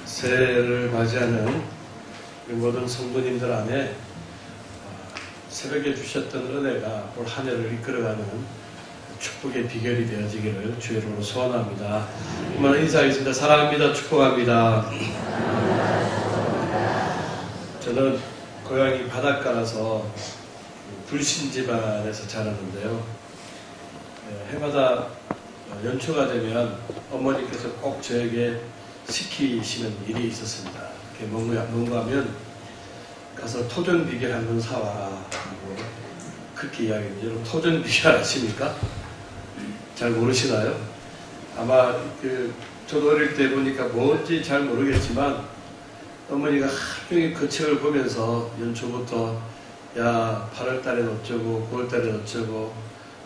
새해를 맞이하는 모든 성도님들 안에 새벽에 주셨던 은혜가 올 한 해를 이끌어가는 축복의 비결이 되어지기를 주의 이름으로 소원합니다. 한번 인사하겠습니다. 사랑합니다. 축복합니다. 저는 고향이 바닷가라서 불신 집안에서 자랐는데요. 해마다 연초가 되면 어머니께서 꼭 저에게 시키시는 일이 있었습니다. 그게 뭔가 하면 가서 토종 비결 한 번 사와라 하고 그렇게 이야기합니다. 여러분 토종 비결 아십니까? 잘 모르시나요? 아마 저도 어릴 때 보니까 뭔지 잘 모르겠지만 어머니가 하루 종일 그 책을 보면서 연초부터 야 8월달엔 어쩌고 9월달엔 어쩌고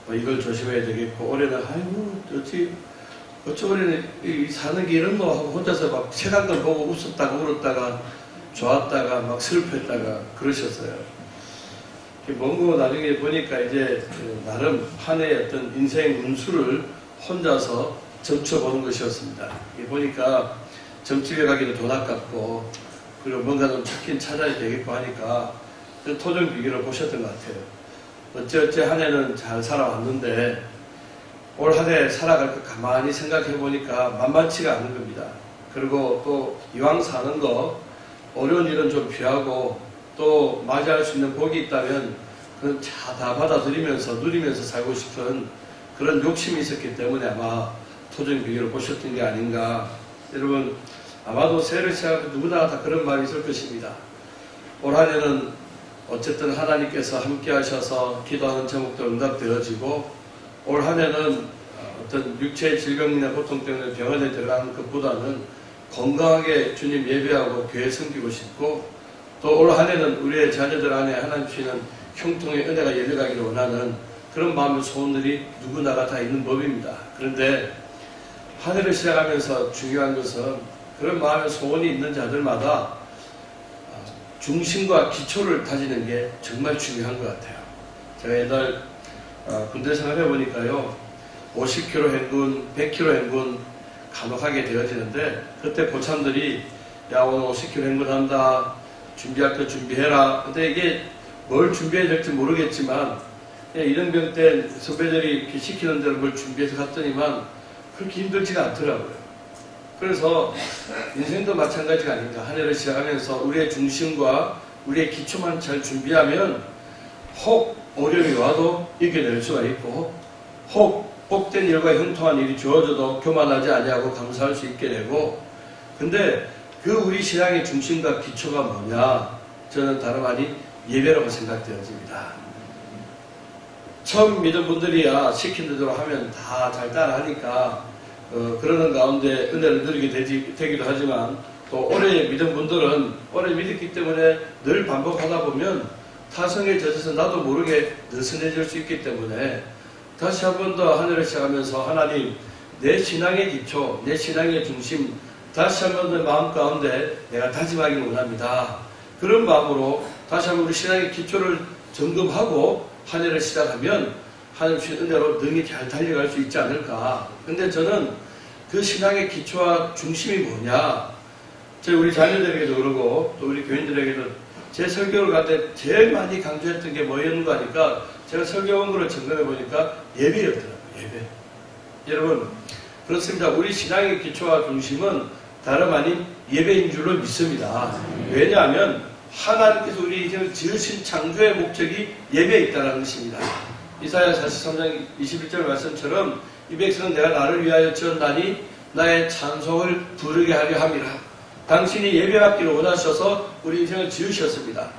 뭐 이걸 조심해야 되겠고 올해는 아이고 어찌 올해는 사는 게 이런 거 하고 혼자서 막 책 한 권 보고 웃었다가 울었다가 좋았다가 막 슬펐다가 그러셨어요. 뭔고 나중에 보니까 이제 나름 한 해의 어떤 인생 운수를 혼자서 점쳐보는 것이었습니다. 보니까 점집에 가기도 돈 아깝고 그리고 뭔가 좀 찾긴 찾아야 되겠고 하니까 토종 비결을 보셨던 것 같아요. 어찌어찌 한 해는 잘 살아왔는데 올 한 해 살아갈 거 가만히 생각해 보니까 만만치가 않은 겁니다. 그리고 또 이왕 사는 거 어려운 일은 좀 피하고 또 맞이할 수 있는 복이 있다면 그건 다 받아들이면서 누리면서 살고 싶은 그런 욕심이 있었기 때문에 아마 토종 비결을 보셨던 게 아닌가. 여러분 아마도 새해를 시작하고 누구나 다 그런 마음이 있을 것입니다. 올 한 해는 어쨌든 하나님께서 함께 하셔서 기도하는 제목도 응답되어지고 올 한 해는 어떤 육체의 질병이나 고통 때문에 병원에 들어가는 것보다는 건강하게 주님 예배하고 교회 섬기고 싶고 또 올 한 해는 우리의 자녀들 안에 하나님 주시는 형통의 은혜가 열려가기를 원하는 그런 마음의 소원들이 누구나가 다 있는 법입니다. 그런데 한 해를 시작하면서 중요한 것은 그런 마음의 소원이 있는 자들마다 중심과 기초를 다지는 게 정말 중요한 것 같아요. 제가 옛날 군대 생활해 보니까요 50km 행군, 100km 행군 간혹하게 되어지는데 그때 고참들이 야 오늘 50km 행군한다 준비할 거 준비해라. 근데 이게 뭘 준비해야 될지 모르겠지만 이등병 때 선배들이 이렇게 시키는 대로 뭘 준비해서 갔더니만 그렇게 힘들지가 않더라고요. 그래서 인생도 마찬가지가 아닌가. 한 해를 시작하면서 우리의 중심과 우리의 기초만 잘 준비하면 혹 어려움이 와도 이겨낼 수가 있고 혹 복된 일과 형통한 일이 주어져도 교만하지 아니하고 감사할 수 있게 되고 근데 그 우리 신앙의 중심과 기초가 뭐냐? 저는 다름 아닌 예배라고 생각되어집니다. 처음 믿은 분들이야 시킨 대로 하면 다 잘 따라하니까 그러는 가운데 은혜를 누리게 되기도 하지만 또 오래 믿은 분들은 오래 믿었기 때문에 늘 반복하다 보면 타성에 젖어서 나도 모르게 느슨해질 수 있기 때문에 다시 한 번 더 한 해를 시작하면서 하나님 내 신앙의 기초, 내 신앙의 중심 다시 한 번 더 마음 가운데 내가 다짐하기를 원합니다. 그런 마음으로 다시 한 번 우리 신앙의 기초를 점검하고 한 해를 시작하면 하나님 주신 은혜로 능히 잘 달려갈 수 있지 않을까. 근데 저는 그 신앙의 기초와 중심이 뭐냐. 우리 자녀들에게도 그러고 또 우리 교인들에게도 제 설교를 갈 때 제일 많이 강조했던 게 뭐였는가 하니까 제가 설교 원고를 점검해 보니까 예배였더라고요. 예배. 여러분 그렇습니다. 우리 신앙의 기초와 중심은 다름 아닌 예배인 줄로 믿습니다. 왜냐하면 하나님께서 우리 인생을 지으신 창조의 목적이 예배에 있다는 것입니다. 이사야 43장 21절 말씀처럼 이 백성은 내가 나를 위하여 지었나니 나의 찬송을 부르게 하려 함이라. 당신이 예배받기를 원하셔서 우리 인생을 지으셨습니다.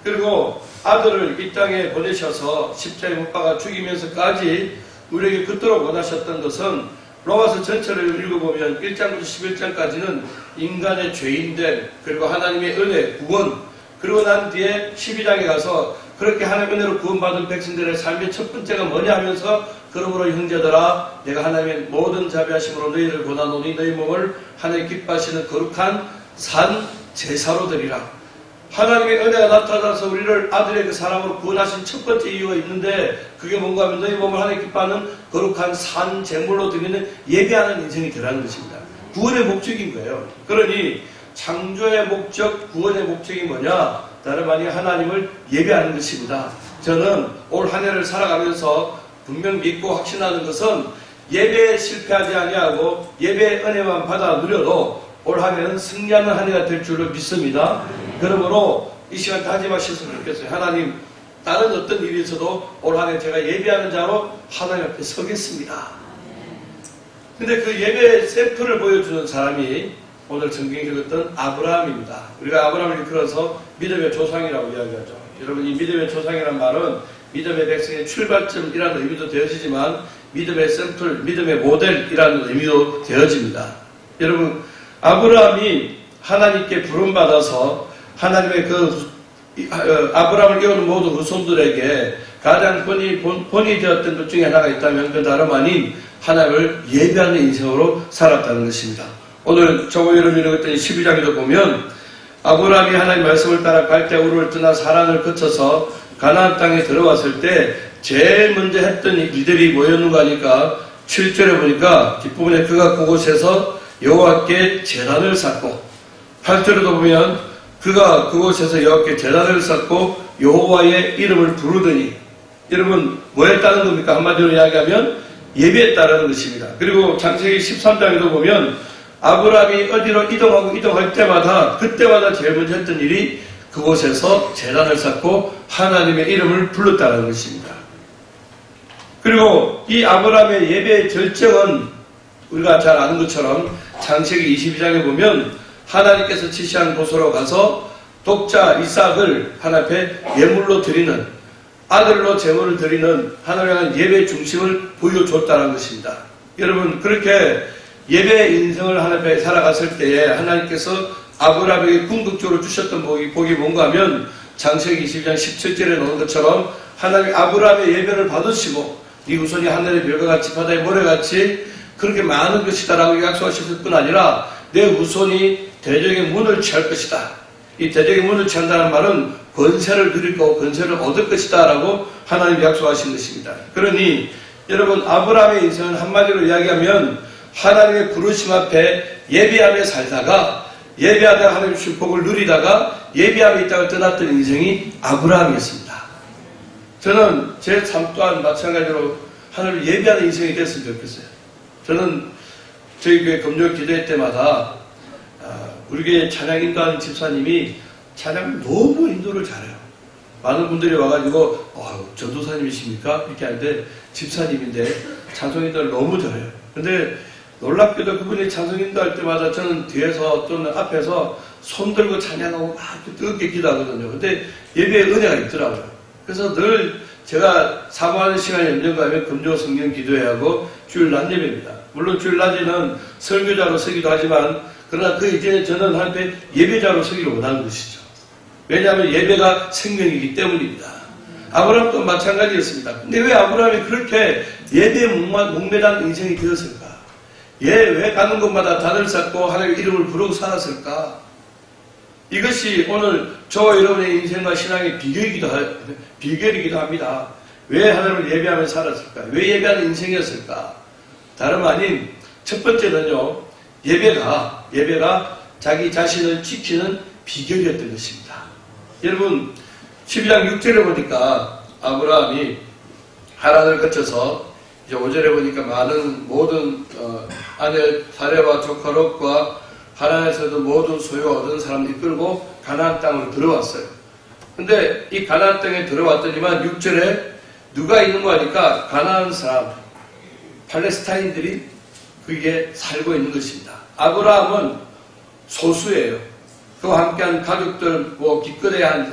그리고 아들을 이 땅에 보내셔서 십자가에 못 박아 죽이면서까지 우리에게 그토록 원하셨던 것은 로마서 전체를 읽어보면 1장부터 11장까지는 인간의 죄인됨 그리고 하나님의 은혜, 구원 그리고 난 뒤에 12장에 가서 그렇게 하나님의 은혜로 구원받은 백성들의 삶의 첫 번째가 뭐냐 하면서 그러므로 형제들아 내가 하나님의 모든 자비하심으로 너희를 권하노니 너희 몸을 하나님 기뻐하시는 거룩한 산 제사로 드리라. 하나님의 은혜가 나타나서 우리를 아들의 그 사랑으로 구원하신 첫 번째 이유가 있는데 그게 뭔가 하면 너희 몸을 하나님 기뻐하는 거룩한 산 제물로 드리는 예배하는 인생이 되라는 것입니다. 구원의 목적인 거예요. 그러니 창조의 목적, 구원의 목적이 뭐냐? 다름 아닌 하나님을 예배하는 것입니다. 저는 올 한 해를 살아가면서 분명 믿고 확신하는 것은 예배에 실패하지 아니하고 예배의 은혜만 받아 누려도 올 한 해는 승리하는 한 해가 될 줄로 믿습니다. 그러므로 이 시간 다짐하셨으면 좋겠어요. 하나님, 다른 어떤 일이 있어도 올 한 해 제가 예배하는 자로 하나님 앞에 서겠습니다. 근데 그 예배의 샘플을 보여주는 사람이 오늘 성경에 읽었던 아브라함입니다. 우리가 아브라함을 이끌어서 믿음의 조상이라고 이야기하죠. 여러분, 이 믿음의 조상이라는 말은 믿음의 백성의 출발점이라는 의미도 되어지지만 믿음의 샘플, 믿음의 모델이라는 의미도 되어집니다. 여러분, 아브라함이 하나님께 부름받아서 하나님의 아브라함을 이루는 모든 후손들에게 가장 본이 되었던 것 중에 하나가 있다면 그 다름 아닌 하나님을 예배하는 인생으로 살았다는 것입니다. 오늘 저번 여러분이 읽었던 12장에도 보면 아브라함이 하나님 말씀을 따라 갈대아 우르를 떠나 사란을 거쳐서 가나안 땅에 들어왔을 때 제일 먼저 했던 일들이 뭐였는가 하니까 7절에 보니까 뒷부분에 그가 그곳에서 여호와께 제단을 쌓고 8절에도 보면 그가 그곳에서 여호와께 제단을 쌓고 여호와의 이름을 부르더니 여러분 뭐 했다는 겁니까? 한마디로 이야기하면 예배했다는 것입니다. 그리고 창세기 13장에도 보면 아브라함이 어디로 이동할 때마다 그때마다 제일 먼저 했던 일이 그곳에서 제단을 쌓고 하나님의 이름을 불렀다는 것입니다. 그리고 이 아브라함의 예배의 절정은 우리가 잘 아는 것처럼 창세기 22장에 보면 하나님께서 지시한 곳으로 가서 독자 이삭을 하나님 앞에 예물로 드리는 아들로 제물을 드리는 하나님을 향한 예배의 중심을 보여줬다는 것입니다. 여러분 그렇게 예배의 인생을 하나님 앞에 살아갔을 때에 하나님께서 아브라함에게 궁극적으로 주셨던 복이 뭔가 하면 창세기 22장 17절에 나온 것처럼 하나님이 아브라함의 예배를 받으시고 네 후손이 하늘의 별과 같이 바다의 모래같이 그렇게 많은 것이다라고 약속하셨을 뿐 아니라 내 후손이 대적의 문을 취할 것이다. 이 대적의 문을 취한다는 말은 권세를 누릴 거고 권세를 얻을 것이다 라고 하나님이 약속하신 것입니다. 그러니 여러분 아브라함의 인생은 한마디로 이야기하면 하나님의 부르심 앞에 예배하며 살다가 예배하다가 하나님의 축복을 누리다가 예배함에 있다가 떠났던 인생이 아브라함이었습니다. 저는 제 삶 또한 마찬가지로 하나님을 예배하는 인생이 됐으면 좋겠어요. 저는 저희 교회 금요 기도회 때마다 우리 교회 찬양 인도하는 집사님이 찬양을 너무 인도를 잘해요. 많은 분들이 와가지고 전도사님이십니까? 이렇게 하는데 집사님인데 찬송 인도를 너무 잘해요. 근데 놀랍게도 그분이 찬송 인도할 때마다 저는 뒤에서 또는 앞에서 손 들고 찬양하고 막 뜨겁게 기도하거든요. 근데 예배에 은혜가 있더라고요. 그래서 늘 제가 사모하는 시간이 언젠가 하면 금요 성경 기도회하고 주일 낮 예배입니다. 물론 주일 낮에는 설교자로 서기도 하지만 그러나 그 이전에 저는 하나님의 예배자로 서기를 원하는 것이죠. 왜냐하면 예배가 생명이기 때문입니다. 아브라함도 마찬가지였습니다. 근데 왜 아브라함이 그렇게 예배에 목매단 인생이 되었을까? 왜 가는 곳마다 단을 쌓고 하나님의 이름을 부르고 살았을까? 이것이 오늘 저와 여러분의 인생과 신앙의 비결이기도 합니다. 왜 하나님을 예배하며 살았을까? 왜 예배하는 인생이었을까? 다름 아닌 첫 번째는요. 예배가 자기 자신을 지키는 비결이었던 것입니다. 여러분 12장 6절에 보니까 아브라함이 하란을 거쳐서 이제 5절에 보니까 모든 아내 사레와 조카 롯과 하란에서도 모든 소유 얻은 사람들이 끌고 가나안 땅으로 들어왔어요. 근데 이 가나안 땅에 들어왔더니만 6절에 누가 있는 거 하니까 가나안 사람 팔레스타인들이 그게 살고 있는 것입니다. 아브라함은 소수예요. 그와 함께한 가족들 기껏해 한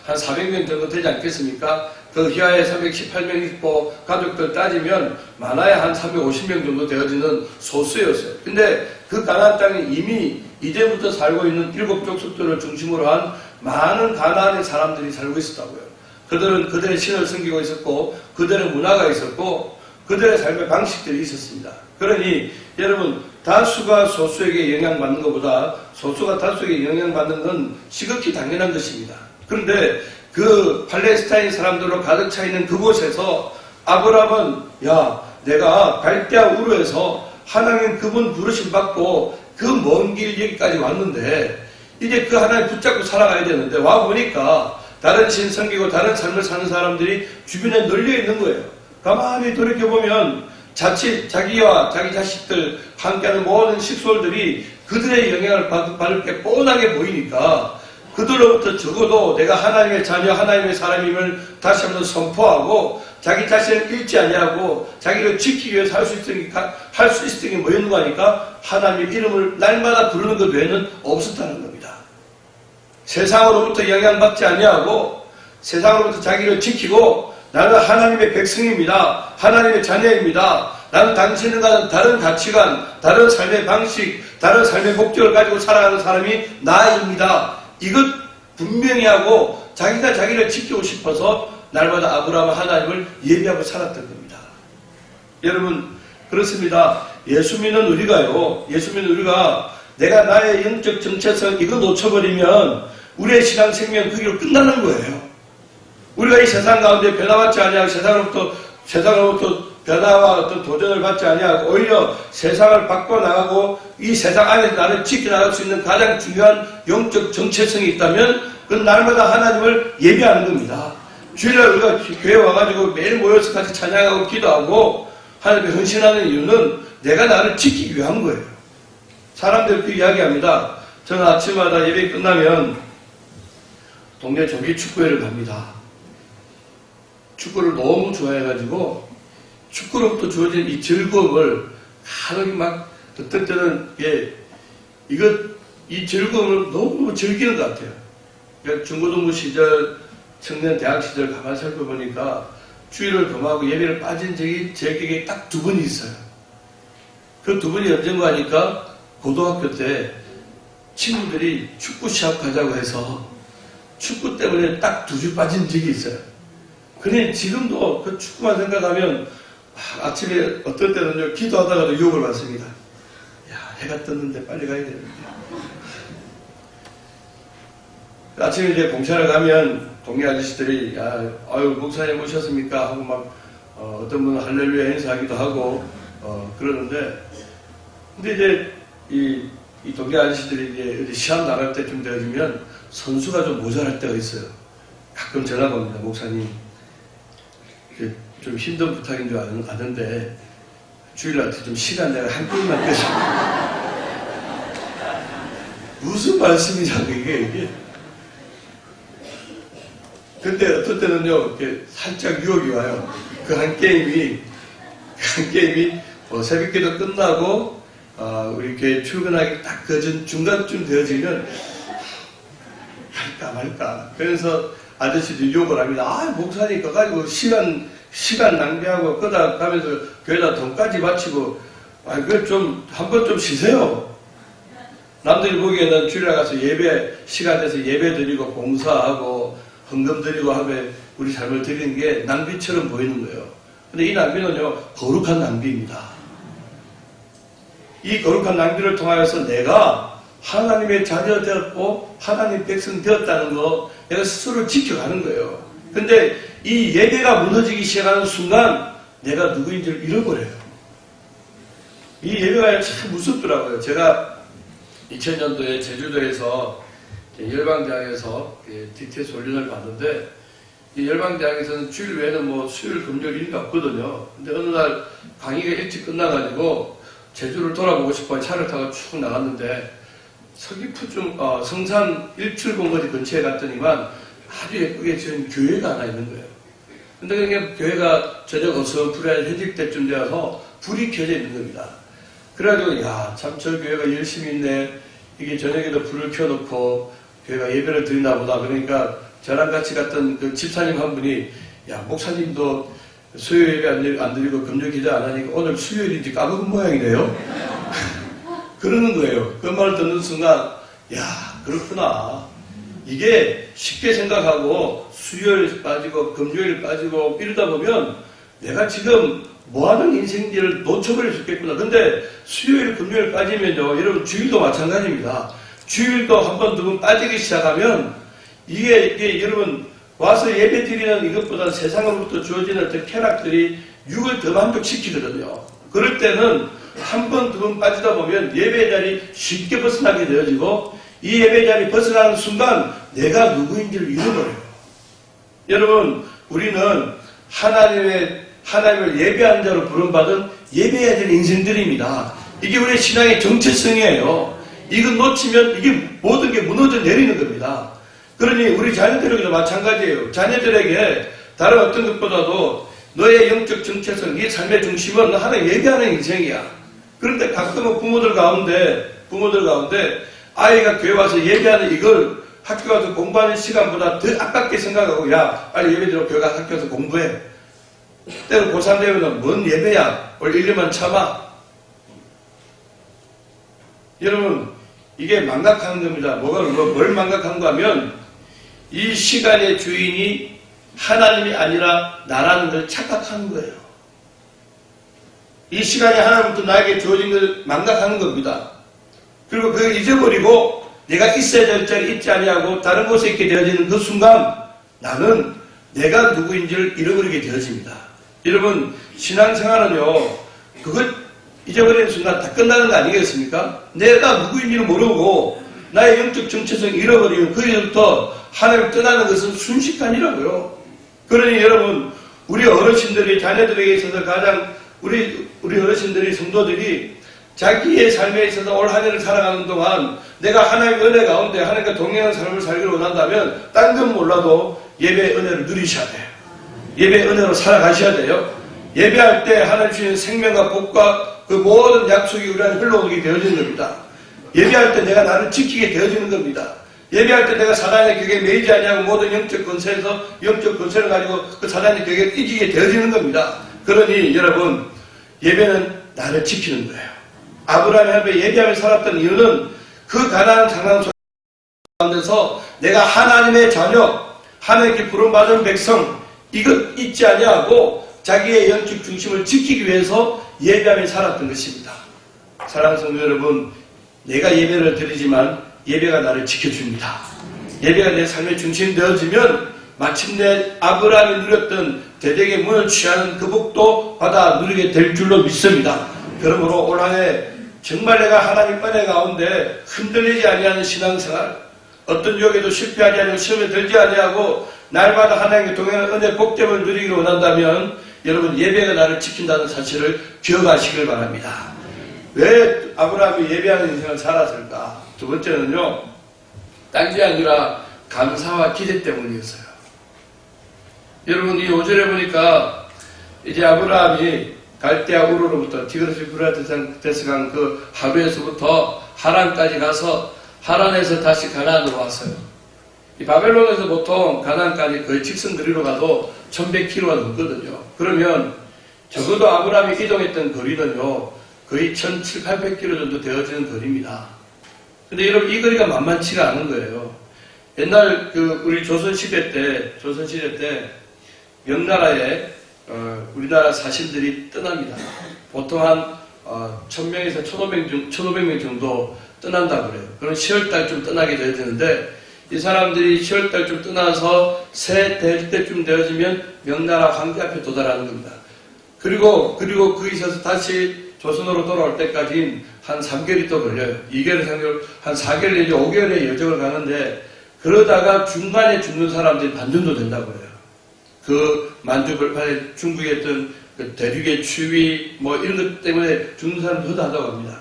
400명 정도 되지 않겠습니까? 그 휘하에 318명 있고 가족들 따지면 많아야 한 350명 정도 되어지는 소수였어요. 근데 그 가나안 땅에 이미 이제부터 살고 있는 7 족속들을 중심으로 한 많은 가나안의 사람들이 살고 있었다고요. 그들은 그들의 신을 섬기고 있었고 그들의 문화가 있었고 그들의 삶의 방식들이 있었습니다. 그러니 여러분 다수가 소수에게 영향받는 것보다 소수가 다수에게 영향받는 건 지극히 당연한 것입니다. 그런데 그 팔레스타인 사람들로 가득 차 있는 그곳에서 아브라함은 내가 갈대아 우르에서 하나님 그분 부르심 받고 그 먼 길 여기까지 왔는데 이제 그 하나님 붙잡고 살아가야 되는데 와보니까 다른 신 섬기고 다른 삶을 사는 사람들이 주변에 널려 있는 거예요. 가만히 돌이켜보면 자칫 자기와 자기 자식들 함께하는 모든 식솔들이 그들의 영향을 받을 게 뻔하게 보이니까 그들로부터 적어도 내가 하나님의 자녀, 하나님의 사람임을 다시 한번 선포하고 자기 자신을 잃지 아니하고 자기를 지키기 위해서 할 수 있던 게 뭐였는가 하니까 하나님의 이름을 날마다 부르는 것 외에는 없었다는 겁니다. 세상으로부터 영향받지 아니하고 세상으로부터 자기를 지키고 나는 하나님의 백성입니다. 하나님의 자녀입니다. 나는 당신과는 다른 가치관, 다른 삶의 방식, 다른 삶의 목적을 가지고 살아가는 사람이 나입니다. 이것 분명히 하고 자기가 자기를 지키고 싶어서 날마다 아브라함은 하나님을 예배하고 살았던 겁니다. 여러분 그렇습니다. 예수 믿는 우리가요. 예수 믿는 우리가 내가 나의 영적 정체성 이거 놓쳐버리면 우리의 신앙 생명 거기로 끝나는 거예요. 우리가 이 세상 가운데 변화받지 아니하고 세상으로부터 변화와 어떤 도전을 받지 아니하고 오히려 세상을 바꿔나가고 이 세상 안에서 나를 지켜나갈 수 있는 가장 중요한 영적 정체성이 있다면 그건 날마다 하나님을 예배하는 겁니다. 주일날 우리가 교회 와가지고 매일 모여서 같이 찬양하고 기도하고 하나님께 헌신하는 이유는 내가 나를 지키기 위한 거예요. 사람들 그 이야기합니다. 저는 아침마다 예배 끝나면 동네 조기 축구회를 갑니다. 축구를 너무 좋아해가지고 축구로부터 주어진 이 즐거움을 하루에 막 어떤 때는 이 즐거움을 너무 즐기는 것 같아요. 그러니까 중고등부 시절, 청년 대학 시절 가만히 살펴보니까 주일을 범하고 예배를 빠진 적이 제 기억에 딱 2번이 있어요. 그 2번이 언젠가 하니까 고등학교 때 친구들이 축구 시합 가자고 해서 축구 때문에 딱 2주 빠진 적이 있어요. 그런데 지금도 그 축구만 생각하면 아침에 어떤 때는요 기도하다가도 유혹을 받습니다. 야, 해가 떴는데 빨리 가야 되는데. 아침에 이제 봉사를 가면 동네 아저씨들이 아유 목사님 오셨습니까 하고 막 어떤 분은 할렐루야 인사하기도 하고 그러는데 근데 이제 이 동네 아저씨들이 이제 어디 시합 나갈 때쯤 되어지면 선수가 좀 모자랄 때가 있어요. 가끔 전화가 옵니다. 목사님 좀 힘든 부탁인 줄 아는데 주일날 좀 시간 내가 한 분만 빼서 무슨 말씀이냐고 이게 근데 어떤 때는요 이렇게 살짝 유혹이 와요. 그 한 게임이 새벽기도 끝나고 우리 교회 출근하기 딱 그 중간쯤 되어지면 할까 말까 그래서 아저씨도 유혹을 합니다. 목사님 그거 가지고 시간 낭비하고 끄다 가면서 교회다 돈까지 바치고 그걸 좀 한번 좀 쉬세요. 남들이 보기에는 주일날 가서 예배 시간 돼서 예배 드리고 봉사하고 헌금 드리고 하면 우리 삶을 드리는 게 낭비처럼 보이는 거예요. 근데 이 낭비는요 거룩한 낭비입니다. 이 거룩한 낭비를 통하여서 내가 하나님의 자녀 되었고 하나님 백성 되었다는 거 내가 스스로를 지켜가는 거예요. 근데 이 예배가 무너지기 시작하는 순간 내가 누구인지를 잃어버려요. 이 예배가 참 무섭더라고요. 제가 2000년도에 제주도에서 열방대학에서 DTS 훈련을 받는데 이 열방대학에서는 주일 외에는 뭐 수요일, 금요일 일이 없거든요. 근데 어느 날 강의가 일찍 끝나가지고 제주를 돌아보고 싶어 차를 타고 쭉 나갔는데 서귀포 성산 일출봉거리 근처에 갔더니만 아주 예쁘게 지은 교회가 하나 있는 거예요. 근데 그게 교회가 저녁 어서풀해질 때쯤 되어서 불이 켜져 있는 겁니다. 그래가지고 참 저 교회가 열심히 있네. 이게 저녁에도 불을 켜놓고 교회가 예배를 드리나 보다. 그러니까 저랑 같이 갔던 그 집사님 한 분이 목사님도 수요 예배 안 드리고 금요 기도 안 하니까 오늘 수요일인지 까먹은 모양이래요. 그러는 거예요. 그 말을 듣는 순간 그렇구나. 이게 쉽게 생각하고 수요일 빠지고 금요일 빠지고 이러다 보면 내가 지금 뭐하는 인생들을 놓쳐버릴 수 있겠구나. 근데 수요일 금요일 빠지면요 여러분 주일도 마찬가지입니다. 주일도 한 번 두 번 빠지기 시작하면 이게 여러분 와서 예배 드리는 이것보다 세상으로부터 주어지는 어떤 쾌락들이 육을 더 만족시키거든요. 그럴 때는 한 번, 두 번 빠지다 보면 예배의 자리 쉽게 벗어나게 되어지고 이 예배의 자리 벗어나는 순간 내가 누구인지를 잃어버려요. 여러분, 우리는 하나님을 예배하는 자로 부름받은 예배해야 될 인생들입니다. 이게 우리의 신앙의 정체성이에요. 이거 놓치면 이게 모든 게 무너져 내리는 겁니다. 그러니 우리 자녀들에게도 마찬가지예요. 자녀들에게 다른 어떤 것보다도 너의 영적 정체성, 네 삶의 중심은 너 하나님 예배하는 인생이야. 그런데 가끔은 부모들 가운데 아이가 교회 와서 예배하는 이걸 학교 가서 공부하는 시간보다 더 아깝게 생각하고 야 빨리 예배 들어 교회 가서 학교 가서 공부해. 때로 고3 되면 뭔 예배야. 올 1년만 참아. 여러분 이게 망각하는 겁니다. 뭘 망각하는가 하면 이 시간의 주인이 하나님이 아니라 나라는 걸 착각하는 거예요. 이 시간이 하나님부터 나에게 주어진 걸 망각하는 겁니다. 그리고 그걸 잊어버리고 내가 있어야 될 자리에 있지 아니하고 다른 곳에 있게 되어지는 그 순간 나는 내가 누구인지를 잃어버리게 되어집니다. 여러분 신앙생활은요 그걸 잊어버리는 순간 다 끝나는 거 아니겠습니까? 내가 누구인지를 모르고 나의 영적 정체성을 잃어버리면 거기서부터 하나님을 떠나는 것은 순식간이라고요. 그러니 여러분 우리 어르신들이 자녀들에게 있어서 가장 우리 어르신들이 성도들이 자기의 삶에 있어서 올 한 해를 살아가는 동안 내가 하나님의 은혜 가운데 하나님과 동행하는 삶을 살기를 원한다면 딴 건 몰라도 예배의 은혜를 누리셔야 돼요. 예배의 은혜로 살아가셔야 돼요. 예배할 때 하나님 주시는 생명과 복과 그 모든 약속이 우리 안에 흘러오게 되어지는 겁니다. 예배할 때 내가 나를 지키게 되어지는 겁니다. 예배할 때 내가 사단의 격에 매이지 아니하고 모든 영적 권세에서 영적 권세를 가지고 그 사단의 격에 이기게 되어지는 겁니다. 그러니 여러분 예배는 나를 지키는 거예요. 아브라함이 하나님의 예배하며 살았던 이유는 그 가나안 강남 가운데서 내가 하나님의 자녀, 하나님께 부름받은 백성 이것 잊지 아니하고 자기의 영적 중심을 지키기 위해서 예배하며 살았던 것입니다. 사랑하는 성도 여러분, 내가 예배를 드리지만 예배가 나를 지켜줍니다. 예배가 내 삶의 중심이 되어지면 마침내 아브라함이 누렸던 대적의 문을 취하는 그 복도 받아 누리게 될 줄로 믿습니다. 그러므로 올 한 해 정말 내가 하나님 은혜 가운데 흔들리지 아니하는 신앙생활, 어떤 유혹에도 실패하지 아니하고 시험에 들지 아니하고 날마다 하나님께 동행하는 은혜 복됨을 누리기를 원한다면 여러분 예배가 나를 지킨다는 사실을 기억하시길 바랍니다. 왜 아브라함이 예배하는 인생을 살았을까? 두 번째는요, 딴 게 아니라 감사와 기대 때문이었어요. 여러분 이 5절에 보니까 이제 아브라함이 갈대아 우르로부터 디그로스 유프라테스 강 그 하루에서부터 하란까지 가서 하란에서 다시 가나안으로 왔어요. 이 바벨론에서 보통 가나안까지 거의 직선거리로 가도 1100km가 넘거든요. 그러면 적어도 아브라함이 이동했던 거리는요 거의 1700, 800km 정도 되어지는 거리입니다. 근데 여러분 이 거리가 만만치가 않은 거예요. 옛날 우리 조선시대 때 명나라에 우리나라 사신들이 떠납니다. 보통 한 1000명에서 1500명 정도 떠난다고 그래요. 그럼 10월달쯤 떠나게 돼야 되는데 이 사람들이 10월달쯤 떠나서 새 될 때쯤 되어지면 명나라 황제 앞에 도달하는 겁니다. 그리고 거기서 다시 조선으로 돌아올 때까지 한 3개월이 또 걸려요. 2개월, 3개월, 한 4개월 내지 5개월의 여정을 가는데 그러다가 중간에 죽는 사람들이 반 정도 된다고 해요. 그 만주벌판에 중국에 있던 그 대륙의 추위 뭐 이런 것 때문에 죽는 사람도 허다하다고 합니다.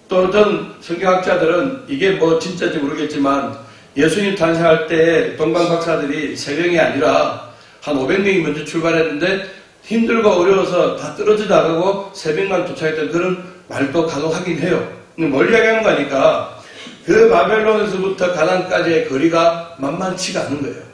또 어떤 성경학자들은 이게 뭐 진짜인지 모르겠지만 예수님 탄생할 때 동방박사들이 3명이 아니라 한 500명이 먼저 출발했는데 힘들고 어려워서 다 떨어져 나가고 3명만 도착했던 그런 말도 간혹 하긴 해요. 멀리 가는 거니까 그 바벨론에서부터 가나안까지의 거리가 만만치가 않은 거예요.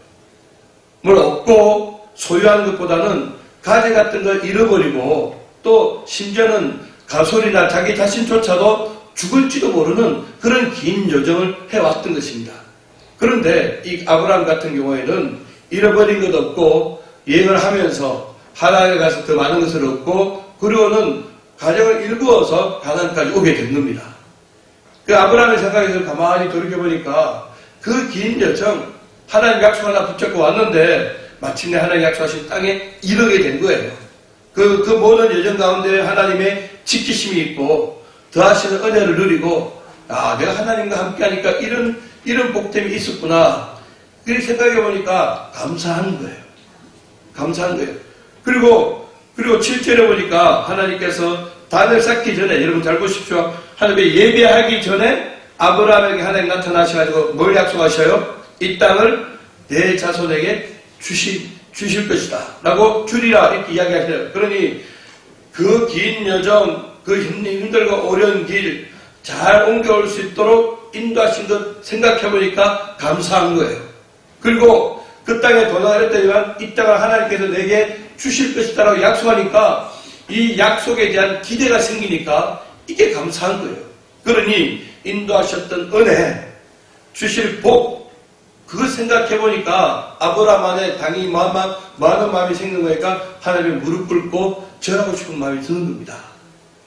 뭘 얻고 소유하는 것보다는 가져갔던 걸 잃어버리고 또 심지어는 가솔이나 자기 자신조차도 죽을지도 모르는 그런 긴 여정을 해왔던 것입니다. 그런데 이 아브라함 같은 경우에는 잃어버린 것 없고 여행을 하면서 하나님에 가서 더 많은 것을 얻고 그리고는 가정을 일구어서 가나안까지 오게 된 겁니다. 그 아브라함의 생각에서 가만히 돌이켜보니까 그 긴 여정 하나님 약속 하나 붙잡고 왔는데 마침내 하나님 약속하신 땅에 이르게 된 거예요. 그 모든 여정 가운데 하나님의 지키심이 있고 더하시는 은혜를 누리고 내가 하나님과 함께하니까 이런 복됨이 있었구나. 그렇게 생각해 보니까 감사한 거예요. 감사한 거예요. 그리고 7절에 보니까 하나님께서 단을 쌓기 전에, 여러분 잘 보십시오. 하나님의 예배하기 전에 아브라함에게 하나님 나타나셔가지고 뭘 약속하셔요? 이 땅을 내 자손에게 주실 것이다 라고 주리라 이렇게 이야기하셔요. 그러니 그 긴 여정, 그 힘들고 어려운 길 잘 옮겨올 수 있도록 인도하신 것 생각해보니까 감사한 거예요. 그리고 그 땅에 도달했더니만 이 땅을 하나님께서 내게 주실 것이다 라고 약속하니까 이 약속에 대한 기대가 생기니까 이게 감사한 거예요. 그러니 인도하셨던 은혜, 주실 복, 그거 생각해보니까 아브라함 안에 당연히 많은 마음이 생기는 거니까 하나님의 무릎 꿇고 절하고 싶은 마음이 드는 겁니다.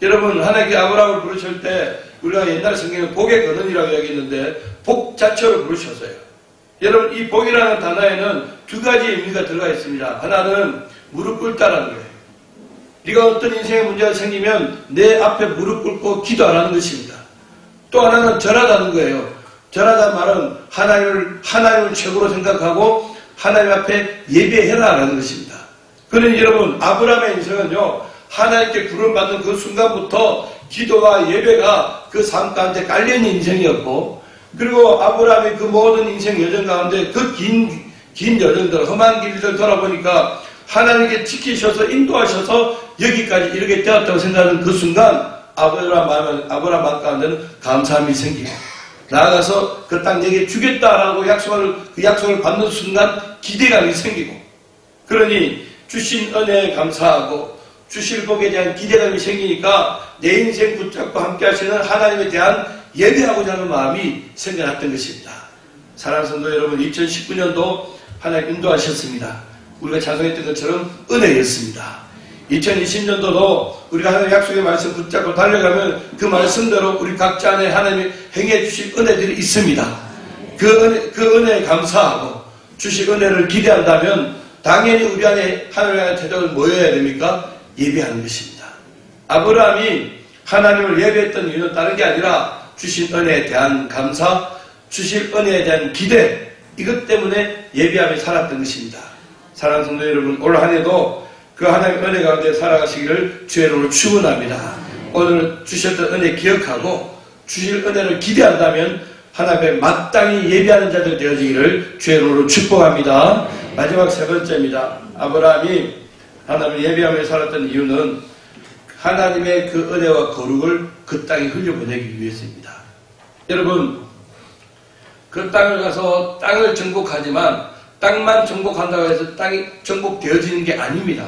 여러분, 하나님께 아브라함을 부르실 때 우리가 옛날 성경에 복의 근원이라고 이야기했는데 복 자체로 부르셨어요. 여러분, 이 복이라는 단어에는 두 가지 의미가 들어가 있습니다. 하나는 무릎 꿇다라는 거예요. 네가 어떤 인생의 문제가 생기면 내 앞에 무릎 꿇고 기도하라는 것입니다. 또 하나는 절하다는 거예요. 절하다는 말은 하나님을 최고로 생각하고 하나님 앞에 예배해라라는 것입니다. 그러니 여러분, 아브라함의 인생은요, 하나님께 부름받는 그 순간부터 기도와 예배가 그 삶 가운데 깔려있는 인생이었고, 그리고 아브라함의 그 모든 인생 여정 가운데 그 긴 여정들, 험한 길들 돌아보니까 하나님께 지키셔서 인도하셔서 여기까지 이르게 되었다고 생각하는 그 순간 아브라함 마음 가운데는 감사함이 생기고, 나아가서 그 땅 내게 주겠다라고 그 약속을 받는 순간 기대감이 생기고, 그러니 주신 은혜에 감사하고 주실 복에 대한 기대감이 생기니까 내 인생 붙잡고 함께 하시는 하나님에 대한 예배하고자 하는 마음이 생겨났던 것입니다. 사랑하는 성도 여러분, 2019년도 하나님 인도하셨습니다. 우리가 찬송했던 것처럼 은혜였습니다. 2020년도도 우리가 하나님의 약속의 말씀 붙잡고 달려가면 그 말씀대로 우리 각자 안에 하나님이 행해 주실 은혜들이 있습니다. 그 은혜에 감사하고 주실 은혜를 기대한다면 당연히 우리 안에 하나님의 향한 태도를 뭐여야 됩니까? 예배하는 것입니다. 아브라함이 하나님을 예배했던 이유는 다른 게 아니라 주신 은혜에 대한 감사, 주실 은혜에 대한 기대, 이것 때문에 예배하며 살았던 것입니다. 사랑하는 성도 여러분, 올 한 해도 그 하나님의 은혜 가운데 살아가시기를 주의 이름으로 축원합니다. 오늘 주셨던 은혜 기억하고 주실 은혜를 기대한다면 하나님의 마땅히 예배하는 자들 되어지기를 주의 이름으로 축복합니다. 마지막 세 번째입니다. 아브라함이 하나님을 예배하며 살았던 이유는 하나님의 그 은혜와 거룩을 그 땅에 흘려보내기 위해서입니다. 여러분, 그 땅을 가서 땅을 정복하지만 땅만 정복한다고 해서 땅이 정복되어지는 게 아닙니다.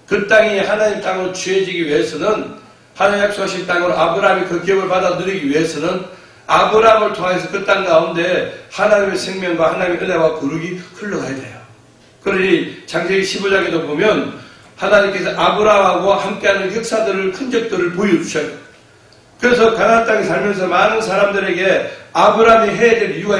그 땅이 하나님 땅으로 취해지기 위해서는, 하나님 약속하신 땅으로 아브라함이 그 기업을 받아 누리기 위해서는 아브라함을 통해서 그 땅 가운데 하나님의 생명과 하나님의 은혜와 거룩이 흘러가야 돼요. 그러니 창세기 15장에도 보면 하나님께서 아브라함하고 함께하는 역사들을, 흔적들을 보여주셔요. 그래서 가나안 땅에 살면서 많은 사람들에게 아브라함이 해야 될 이유가,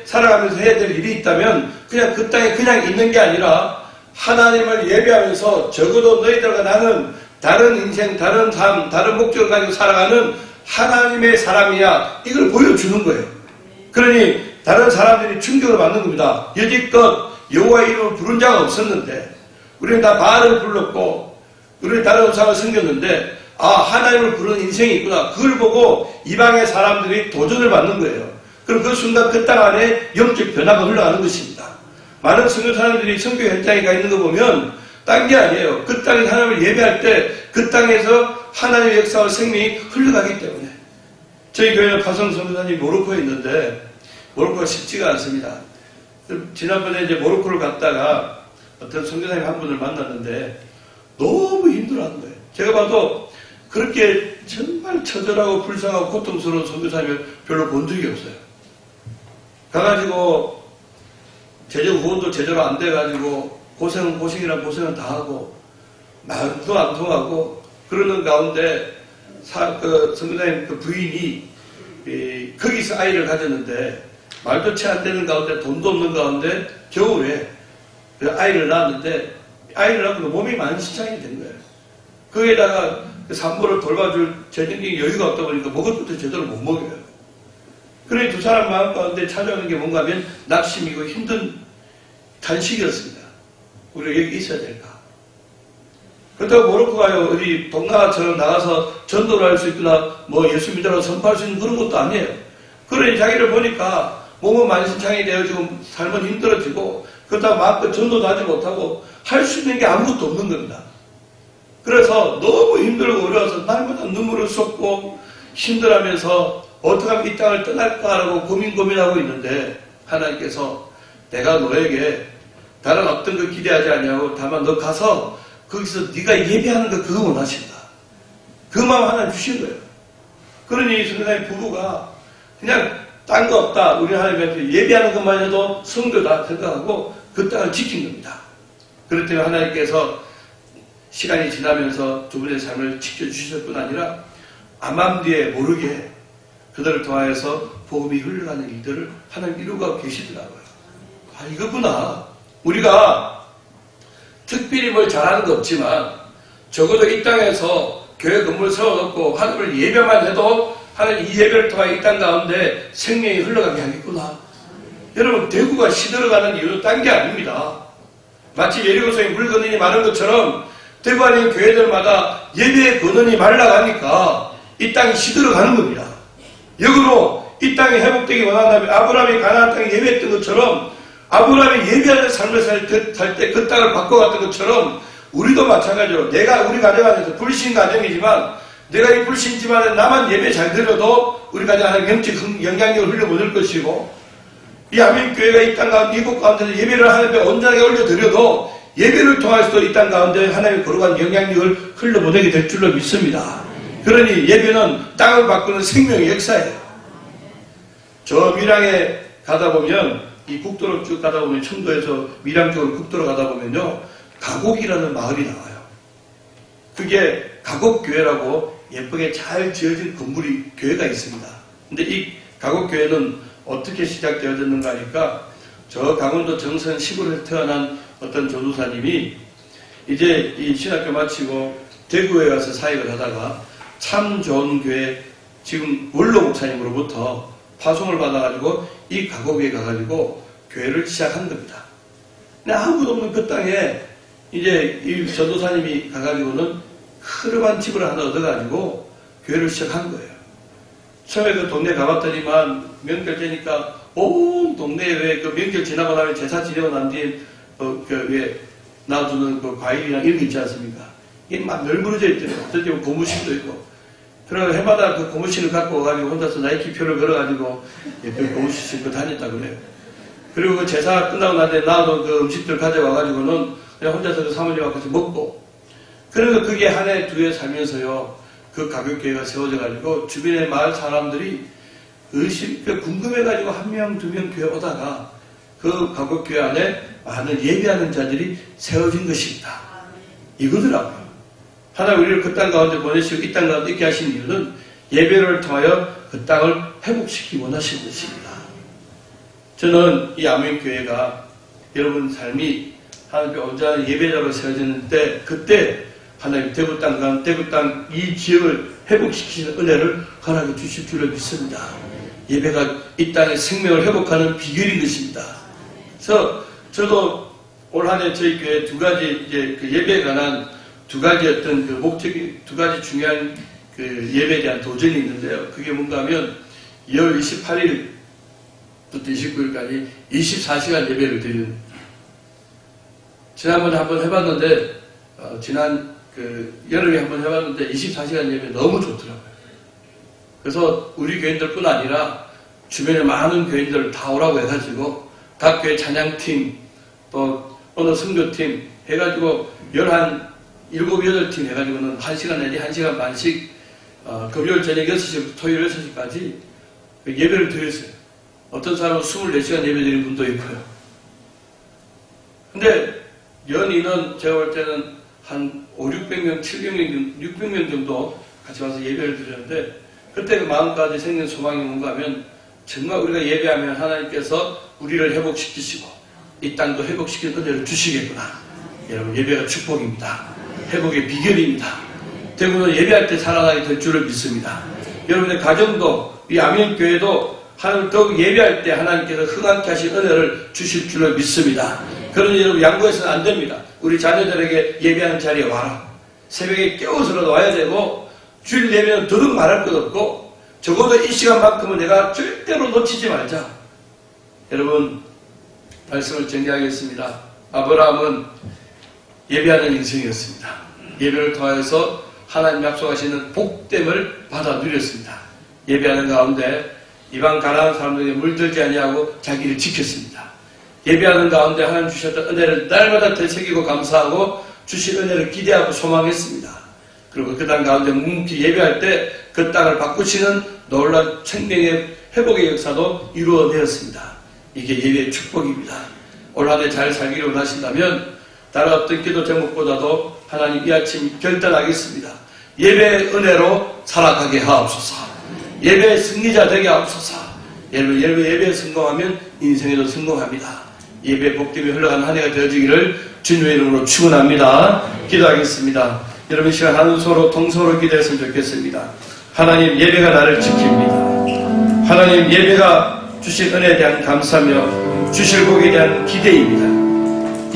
살아가면서 해야 될 일이 있다면 그냥 그 땅에 그냥 있는 게 아니라 하나님을 예배하면서 적어도 너희들과 나는 다른 인생, 다른 삶, 다른 목적을 가지고 살아가는 하나님의 사람이야, 이걸 보여주는 거예요. 그러니 다른 사람들이 충격을 받는 겁니다. 여지껏 여호와의 이름을 부른 자가 없었는데, 우리는 다 바알을 불렀고 우리는 다른 우상을 섬겼는데, 하나님을 부르는 인생이 있구나. 그걸 보고 이방의 사람들이 도전을 받는 거예요. 그럼 그 순간 그 땅 안에 영적 변화가 흘러가는 것입니다. 많은 성교 사람들이 성교 현장에 가 있는 거 보면 딴 게 아니에요. 그 땅에 하나님을 예배할 때 그 땅에서 하나님의 역사와 생명이 흘러가기 때문에. 저희 교회는 파송 선교사님이 모로코에 있는데 모로코가 쉽지가 않습니다. 지난번에 이제 모로코를 갔다가 어떤 선교사님 한 분을 만났는데 너무 힘들어하는 거예요. 제가 봐도 그렇게 정말 처절하고 불쌍하고 고통스러운 선교사님을 별로 본 적이 없어요. 가가지고 재정 후원도 제대로 안 돼가지고 고생이란 고생은 다 하고 말도 안 통하고 그러는 가운데 그 선교사님 그 부인이 거기서 아이를 가졌는데 말도 채 안 되는 가운데 돈도 없는 가운데 겨울에 그 아이를 낳았는데 아이를 낳고 몸이 만신창이 된 거예요. 거기에다가 산모를 돌봐줄 재정적인 여유가 없다 보니까 먹을 것도 제대로 못 먹어요. 그러니 두 사람 마음 가운데 찾아오는 게 뭔가 하면 낙심이고 힘든 탄식이었습니다. 우리가 여기 있어야 될까? 그렇다고 모로코가요, 어디 동남아처럼 나가서 전도를 할 수 있거나 뭐 예수 믿으라고 선포할 수 있는 그런 것도 아니에요. 그러니 자기를 보니까 몸은 만신창이 되어 지금 삶은 힘들어지고 그렇다고 마음껏 전도도 하지 못하고 할 수 있는 게 아무것도 없는 겁니다. 그래서 너무 힘들고 어려워서 날마다 눈물을 쏟고 힘들어하면서 어떻게 하면 이 땅을 떠날까라고 고민하고 있는데 하나님께서 내가 너에게 다른 어떤 거 기대하지 않냐고 다만 너 가서 거기서 네가 예배하는 거 그거 원하신다. 그 마음 하나님 주신 거예요. 그러니 선생님 부부가 그냥 딴 거 없다. 우리 하나님한테 예배하는 것만 해도 성도다 생각하고 그 땅을 지킨 겁니다. 그렇기 때문에 하나님께서 시간이 지나면서 두 분의 삶을 지켜주실 뿐 아니라 암암 뒤에 모르게 그들을 통하여서 복음이 흘러가는 일들을 하나님 이루고 계시더라고요. 아, 이거구나. 우리가 특별히 뭘 잘하는 거 없지만 적어도 이 땅에서 교회 건물을 세워놓고 하나님을 예배만 해도 하나님 이 예배를 통해 이 땅 가운데 생명이 흘러가게 하겠구나. 여러분 대구가 시들어가는 이유는 딴 게 아닙니다. 마치 예리고성에 물 건너니 마른 것처럼 대구 안에 있는 교회들마다 예배의 근원이 말라가니까 이 땅이 시들어가는 겁니다. 역으로 이 땅이 회복되기 원한다면 아브라함이 가나안 땅에 예배했던 것처럼 아브라함이 예배하는 삶을 살 때 그 땅을 바꿔갔던 것처럼 우리도 마찬가지로 우리 가정 안에서 불신 가정이지만 내가 이 불신 집안에 나만 예배 잘 드려도 우리 가정 안에 영적 영향력을 흘려보낼 것이고 이 아멘교회가 이 땅 가운데 이곳 가운데서 예배를 하나님께 온전하게 올려드려도 예배를 통해서도 이 땅 가운데 하나님의 거룩한 영향력을 흘려보내게 될 줄로 믿습니다. 그러니 예배는 땅을 바꾸는 생명의 역사예요. 저 밀양에 가다 보면 이 국도로 쭉 가다 보면 청도에서 밀양 쪽으로 국도로 가다 보면요 가곡이라는 마을이 나와요. 그게 가곡교회라고 예쁘게 잘 지어진 건물이 교회가 있습니다. 근데 이 가곡교회는 어떻게 시작되어졌는가 하니까 저 강원도 정선 시골에서 태어난 어떤 전도사님이 이제 이 신학교 마치고 대구에 가서 사역을 하다가 참 좋은 교회 지금 원로 목사님으로부터 파송을 받아가지고 이 가곡에 가가지고 교회를 시작한 겁니다. 근데 아무도 없는 그 땅에 이제 이 전도사님이 가가지고는 흐름한 집을 하나 얻어가지고 교회를 시작한 거예요. 처음에 그 동네 가봤더니만 명절 되니까 온 동네에 왜 그 명절 지나고 나면 제사 지내고 난 뒤에 왜 놔두는 그 과일이나 이런 게 있지 않습니까? 이게 막 널브러져 있더라고요. 어떨 고무신도 있고. 그래서 해마다 그 고무신을 갖고 와가지고 혼자서 나이키표를 걸어가지고 그 고무신 신고 다녔다 그래요. 그리고 그 제사 끝나고 난 뒤에 놔둔 그 음식들 가져와가지고는 그냥 혼자서 그 사모님하고 같이 먹고. 그래서 그게 한 해, 두 해 살면서요. 그 가격교회가 세워져가지고 주변의 마을 사람들이 궁금해가지고 한 명, 두 명 교회 오다가 그 가격교회 안에 많은 예배하는 자들이 세워진 것입니다. 이거더라고요. 하나님 우리를 그 땅 가운데 보내시고 이 땅 가운데 있게 하신 이유는 예배를 통하여 그 땅을 회복시키기 원하시는 것입니다. 저는 이 아멘교회가 여러분 삶이 하나님께 온전한 예배자로 세워졌는데 그때 하나님 대구 땅 이 지역을 회복시키는 은혜를 허락해 주실 줄로 믿습니다. 예배가 이 땅의 생명을 회복하는 비결인 것입니다. 그래서 저도 올 한 해 저희 교회 두 가지 이제 그 예배에 관한 두 가지 어떤 그 목적이 두 가지 중요한 그 예배에 대한 도전이 있는데요. 그게 뭔가 하면 2월 28일부터 29일까지 24시간 예배를 드리는 지난번에 한번 해봤는데 지난 그 여름에 한번 해봤는데 24시간 예배 너무 좋더라고요. 그래서 우리 교인들뿐 아니라 주변에 많은 교인들 다 오라고 해가지고 각 교회 찬양팀 또 어느 선교팀 해가지고 7, 8팀 해가지고는 1시간 내지 1시간 반씩 금요일 저녁 6시부터 토요일 6시까지 예배를 드렸어요. 어떤 사람은 24시간 예배 드리는 분도 있고요. 근데 연인은 제가 볼 때는 한 500, 600명, 700명, 600명 정도 같이 와서 예배를 드렸는데 그때 그 마음까지 생긴 소망이 뭔가 하면 정말 우리가 예배하면 하나님께서 우리를 회복시키시고 이 땅도 회복시키는 은혜를 주시겠구나. 여러분, 예배가 축복입니다. 회복의 비결입니다. 대부분 예배할 때 살아나게 될 줄을 믿습니다. 여러분의 가정도, 이 아멘교회도 하나님 더욱 예배할 때 하나님께서 흥하게 하신 은혜를 주실 줄을 믿습니다. 그러니 여러분, 양보해서는 안 됩니다. 우리 자녀들에게 예배하는 자리에 와라. 새벽에 깨워서라도 와야 되고, 주일 예배는 더욱 말할 것 없고, 적어도 이 시간만큼은 내가 절대로 놓치지 말자. 여러분, 말씀을 정리하겠습니다. 아브라함은 예배하는 인생이었습니다. 예배를 통해서 하나님 약속하시는 복됨을 받아 누렸습니다. 예배하는 가운데 이방 가나안 사람들에게 물들지 아니하고 자기를 지켰습니다. 예배하는 가운데 하나님 주셨던 은혜를 날마다 되새기고 감사하고 주신 은혜를 기대하고 소망했습니다. 그리고 그 땅 가운데 묵묵히 예배할 때 그 땅을 바꾸시는 놀라운 생명의 회복의 역사도 이루어내었습니다. 이게 예배의 축복입니다. 올 한 해 잘 살기를 원하신다면 다른 어떤 기도 제목보다도 하나님 이 아침 결단하겠습니다. 예배의 은혜로 살아가게 하옵소서. 예배의 승리자 되게 하옵소서. 여러분, 예배에 성공하면 인생에도 성공합니다. 예배 복됨이 흘러가는 한 해가 되어지기를 주님의 이름으로 축원합니다. 기도하겠습니다. 여러분, 이 시간 하는 서로 통성으로 기도했으면 좋겠습니다. 하나님, 예배가 나를 지킵니다. 하나님, 예배가 주신 은혜에 대한 감사며 주실 복에 대한 기대입니다.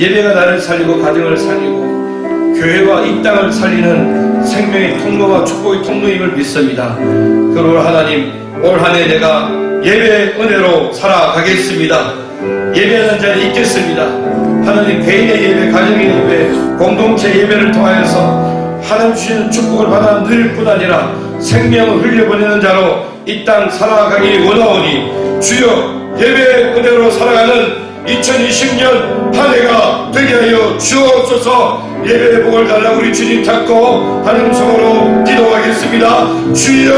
예배가 나를 살리고 가정을 살리고 교회와 이 땅을 살리는 생명의 통로와 축복의 통로임을 믿습니다. 그러므로 하나님, 올 한 해 내가 예배의 은혜로 살아가겠습니다. 예배하는 자리에 있겠습니다. 하나님, 개인의 예배, 가정의 예배, 공동체 예배를 통하여서 하나님 주시는 축복을 받아 누릴 뿐 아니라 생명을 흘려보내는 자로 이 땅 살아가기 원하오니 주여, 예배의 은혜로 살아가는 2020년 한 해가 되게 하여 주옵소서. 예배의 복을 달라고 우리 주님 찾고 하나님 성으로 기도하겠습니다. 주여.